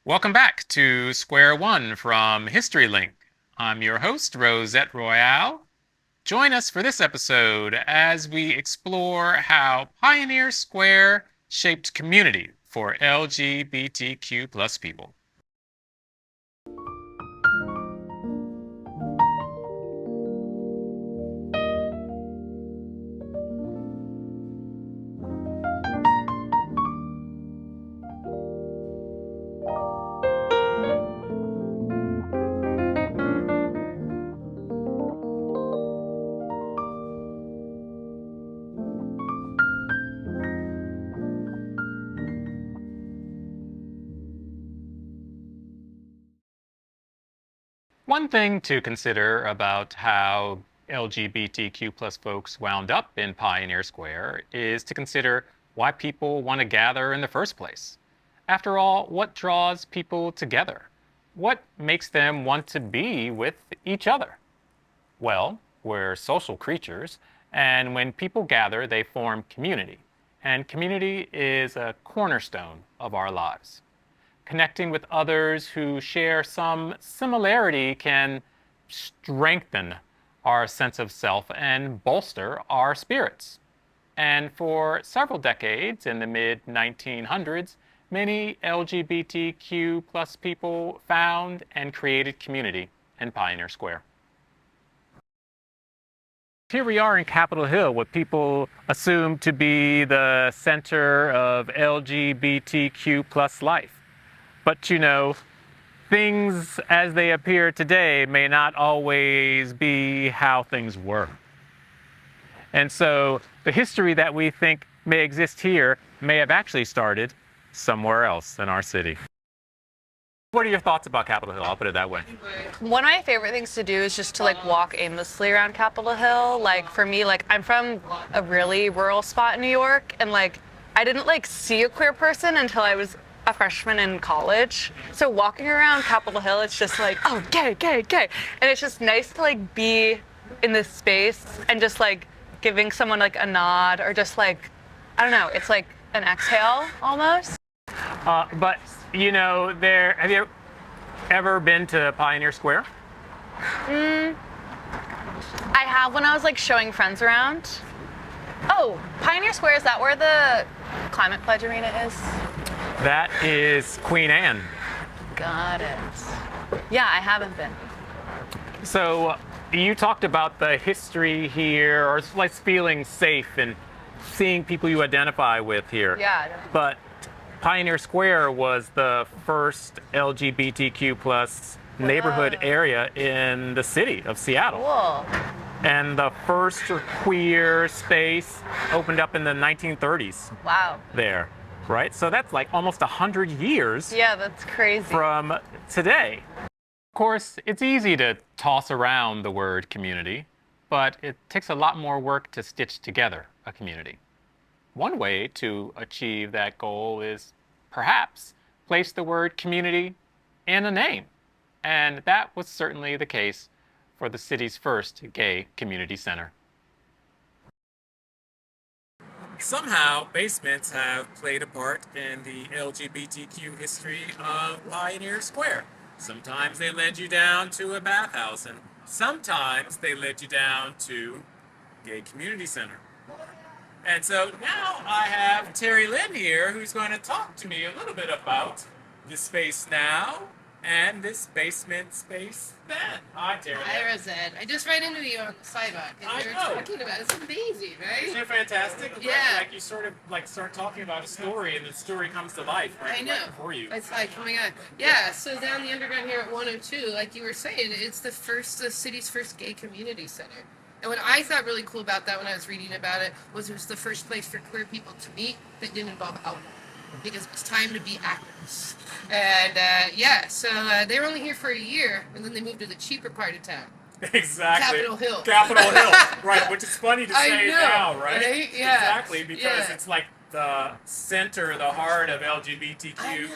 Welcome back to Square One from History Link. I'm your host, Rosette Royale. Join us for this episode as we explore how Pioneer Square shaped community for LGBTQ plus people. One thing to consider about how LGBTQ plus folks wound up in Pioneer Square is to consider why people want to gather in the first place. After all, what draws people together? What makes them want to be with each other? Well, we're social creatures, and when people gather, they form community. And community is a cornerstone of our lives. Connecting with others who share some similarity can strengthen our sense of self and bolster our spirits. And for several decades in the mid 1900s, many LGBTQ plus people found and created community in Pioneer Square. Here we are in Capitol Hill, what people assume to be the center of LGBTQ plus life. But things as they appear today may not always be how things were. And so the history that we think may exist here may have actually started somewhere else in our city. What are your thoughts about Capitol Hill? I'll put it that way. One of my favorite things to do is just to walk aimlessly around Capitol Hill. For me, I'm from a really rural spot in New York, and I didn't see a queer person until I was a freshman in college. So walking around Capitol Hill, it's just oh, gay, gay, gay. And it's just nice to be in this space and just giving someone a nod or just I don't know, it's an exhale almost. But have you ever been to Pioneer Square? I have when I was showing friends around. Oh, Pioneer Square, is that where the Climate Pledge Arena is? That is Queen Anne. Got it. Yeah, I haven't been. So you talked about the history here, or feeling safe and seeing people you identify with here. Yeah. But Pioneer Square was the first LGBTQ plus neighborhood area in the city of Seattle. Cool. And the first queer space opened up in the 1930s. Wow. There, right? So that's almost 100 years. Yeah, that's crazy. From today. Of course, it's easy to toss around the word community, but it takes a lot more work to stitch together a community. One way to achieve that goal is perhaps place the word community in a name. And that was certainly the case for the city's first gay community center. Somehow, basements have played a part in the LGBTQ history of Pioneer Square. Sometimes they led you down to a bathhouse, and sometimes they led you down to gay community center. And so now I have Terry Lynn here, who's going to talk to me a little bit about this space now and this basement space then. Hi, Terry. Hi, Rosette. I just ran into you on the sidewalk, and I you were know. talking about it. It's amazing, right? Isn't it fantastic? Yeah. You sort of start talking about a story, and the story comes to life I know. right before you. It's oh my god. Yeah, so down the underground here at 102, like you were saying, it's the city's first gay community center. And what I thought really cool about that when I was reading about it was the first place for queer people to meet that didn't involve alcohol. Because it's time to be actors. And so they were only here for a year, and then they moved to the cheaper part of town. Exactly. Capitol Hill. Capitol Hill, right, which is funny to say now, right? Yeah. Exactly, because Yeah. it's the center, the heart of LGBTQ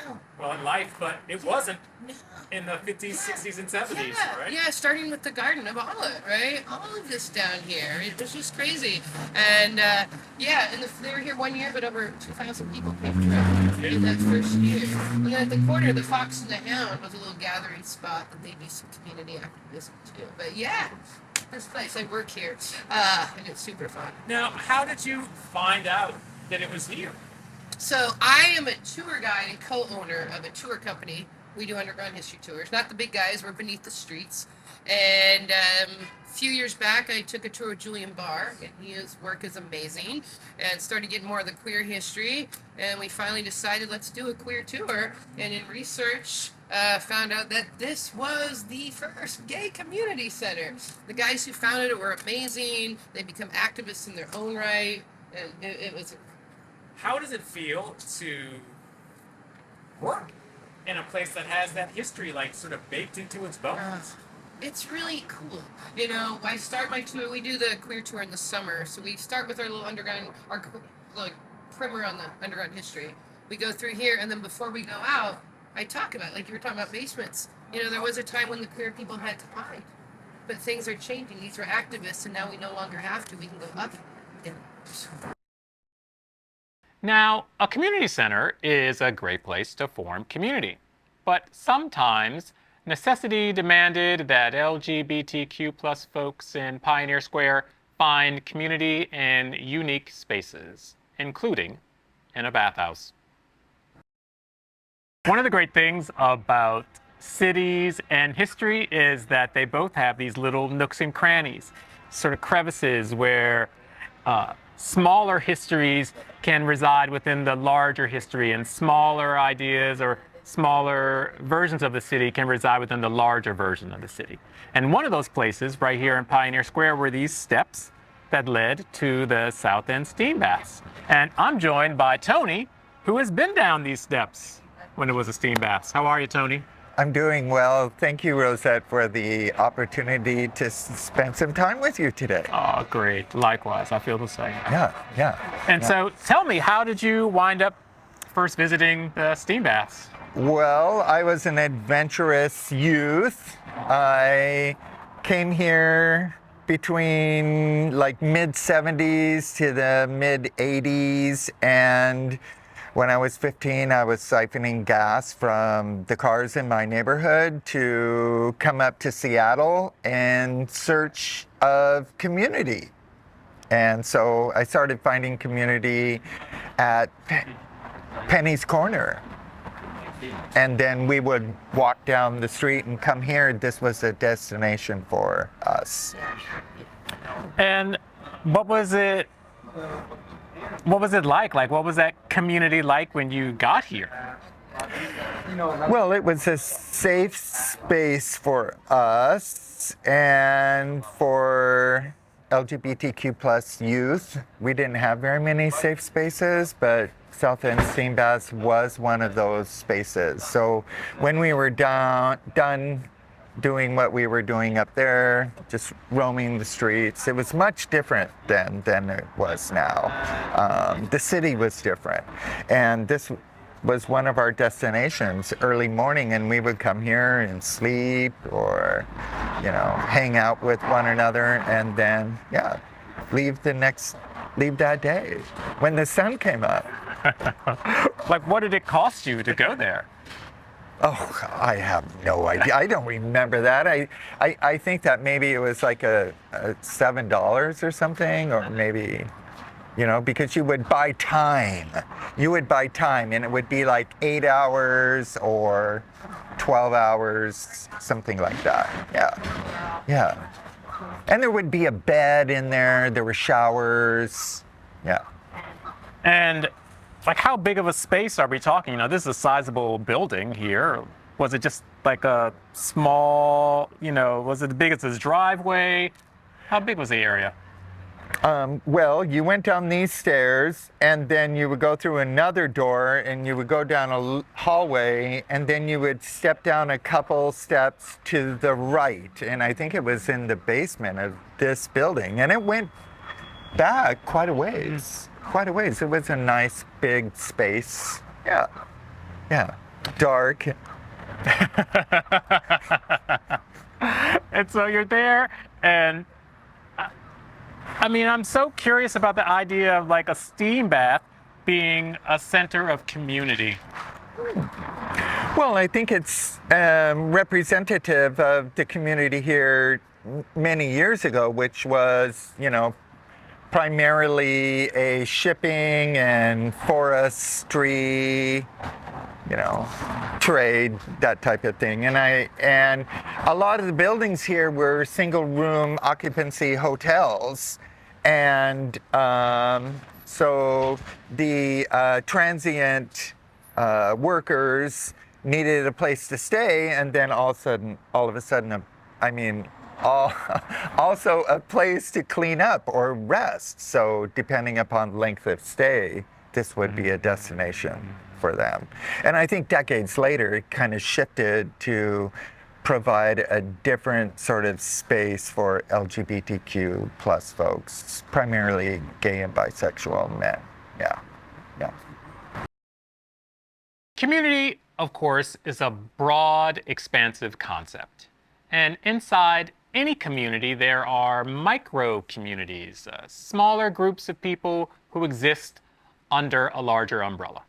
life, but it wasn't in the 50s, 60s, and 70s, right? Yeah, starting with the Garden of Allah, right? All of this down here. It was just crazy. And they were here 1 year, but over 2,000 people came through. in that first year. And then at the corner, the Fox and the Hound was a little gathering spot that they do some community activism too. But yeah, this place, I work here, and it's super fun. Now, how did you find out that it was here? So I am a tour guide and co-owner of a tour company. We do underground history tours. Not the big guys, we're beneath the streets. And a few years back, I took a tour with Julian Barr, and his work is amazing, and started getting more of the queer history. And we finally decided, let's do a queer tour. And in research, found out that this was the first gay community center. The guys who founded it were amazing. They become activists in their own right, and it was. How does it feel to work in a place that has that history, like, sort of baked into its bones? It's really cool. You know, I start my tour, we do the queer tour in the summer. So we start with our little underground, our like primer on the underground history. We go through here, and then before we go out, I talk about, like you were talking about basements. You know, there was a time when the queer people had to hide. But things are changing. These were activists, and now we no longer have to. We can go up. Now, a community center is a great place to form community, but sometimes necessity demanded that LGBTQ plus folks in Pioneer Square find community in unique spaces, including in a bathhouse. One of the great things about cities and history is that they both have these little nooks and crannies, sort of crevices where smaller histories can reside within the larger history, and smaller ideas or smaller versions of the city can reside within the larger version of the city. And one of those places right here in Pioneer Square were these steps that led to the South End steam baths. And I'm joined by Tony, who has been down these steps when it was a steam baths. How are you, Tony? I'm doing well. Thank you, Rosette, for the opportunity to spend some time with you today. Oh, great. Likewise, I feel the same. Yeah. And so tell me, how did you wind up first visiting the steam baths? Well, I was an adventurous youth. I came here between like mid-70s to the mid-80s, and when I was 15, I was siphoning gas from the cars in my neighborhood to come up to Seattle in search of community. And so I started finding community at Penny's Corner. And then we would walk down the street and come here. This was a destination for us. And what was it like? Like, what was that community like when you got here? Well, it was a safe space for us and for LGBTQ plus youth. We didn't have very many safe spaces, but South End Steam Baths was one of those spaces. So when we were done doing what we were doing up there, just roaming the streets, it was much different then than it was now. The city was different. And this was one of our destinations early morning, and we would come here and sleep or, you know, hang out with one another, and then, leave that day when the sun came up. Like, what did it cost you to go there? Oh, I have no idea. I don't remember that. I think that maybe it was like a $7 or something, or maybe, you know, because you would buy time. You would buy time, and it would be like 8 hours or 12 hours, something like that. Yeah. And there would be a bed in there. There were showers. Yeah. And like, how big of a space are we talking? You know, this is a sizable building here. Was it just like a small, you know, was it as big as this driveway? How big was the area? Well, you went down these stairs, and then you would go through another door, and you would go down a hallway, and then you would step down a couple steps to the right. And I think it was in the basement of this building, and it went back quite a ways. It was a nice big space. Yeah. Dark. And so you're there, and I mean, I'm so curious about the idea of like a steam bath. being a center of community? Well, I think it's representative of the community here many years ago, which was, primarily a shipping and forestry, trade, that type of thing. And a lot of the buildings here were single room occupancy hotels. And so the transient workers needed a place to stay, and then all of a sudden, also a place to clean up or rest. So depending upon length of stay, this would be a destination for them. And I think decades later, it kind of shifted to provide a different sort of space for LGBTQ plus folks, primarily gay and bisexual men. Yeah. Community, of course, is a broad, expansive concept. And inside any community, there are micro-communities, smaller groups of people who exist under a larger umbrella.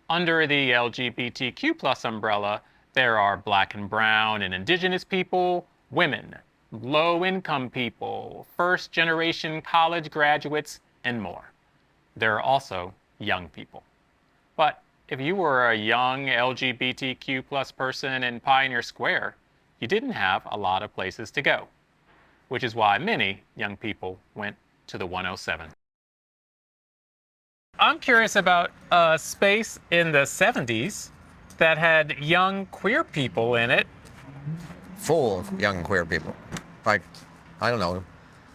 Under the LGBTQ plus umbrella, there are Black and brown and indigenous people, women, low-income people, first-generation college graduates, and more. There are also young people. But if you were a young LGBTQ plus person in Pioneer Square, you didn't have a lot of places to go, which is why many young people went to the 107. I'm curious about a space in the 70s that had young queer people in it. Full of young queer people. Like, I don't know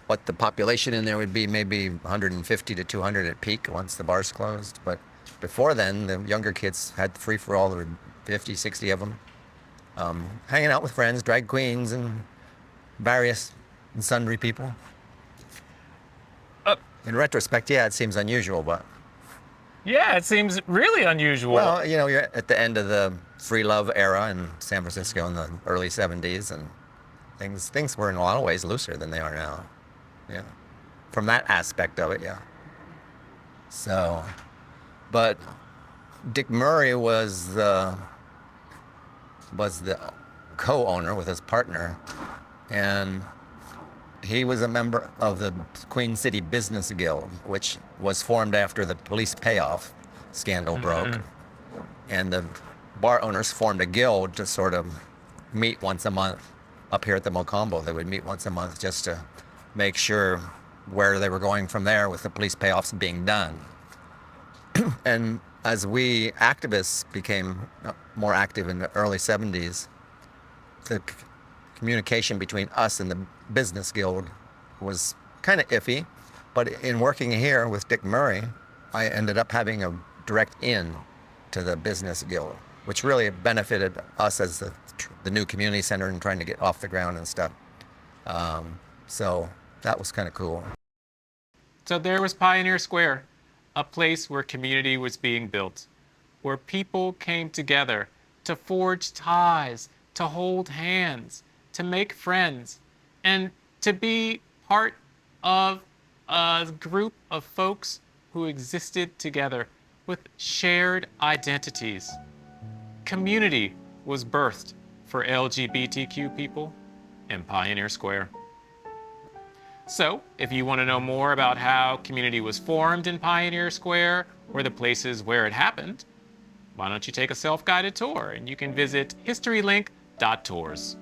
what the population in there would be, maybe 150 to 200 at peak once the bars closed. But before then, the younger kids had free for all, there were 50, 60 of them. Hanging out with friends, drag queens, and various and sundry people. In retrospect, yeah, it seems unusual, but... Yeah, it seems really unusual. Well, you're at the end of the free love era in San Francisco in the early 70s, and things were in a lot of ways looser than they are now. Yeah. From that aspect of it, yeah. So, but Dick Murray was the co-owner with his partner, and he was a member of the Queen City Business Guild, which was formed after the police payoff scandal broke. And the bar owners formed a guild to sort of meet once a month up here at the Mocambo. They would meet once a month just to make sure where they were going from there with the police payoffs being done. And as we activists became more active in the early 70s, the communication between us and the business guild was kind of iffy. But in working here with Dick Murray, I ended up having a direct in to the business guild, which really benefited us as the new community center and trying to get off the ground and stuff. So that was kind of cool. So there was Pioneer Square, a place where community was being built, where people came together to forge ties, to hold hands, to make friends, and to be part of a group of folks who existed together with shared identities. Community was birthed for LGBTQ people in Pioneer Square. So, if you want to know more about how community was formed in Pioneer Square or the places where it happened, why don't you take a self-guided tour, and you can visit historylink.tours.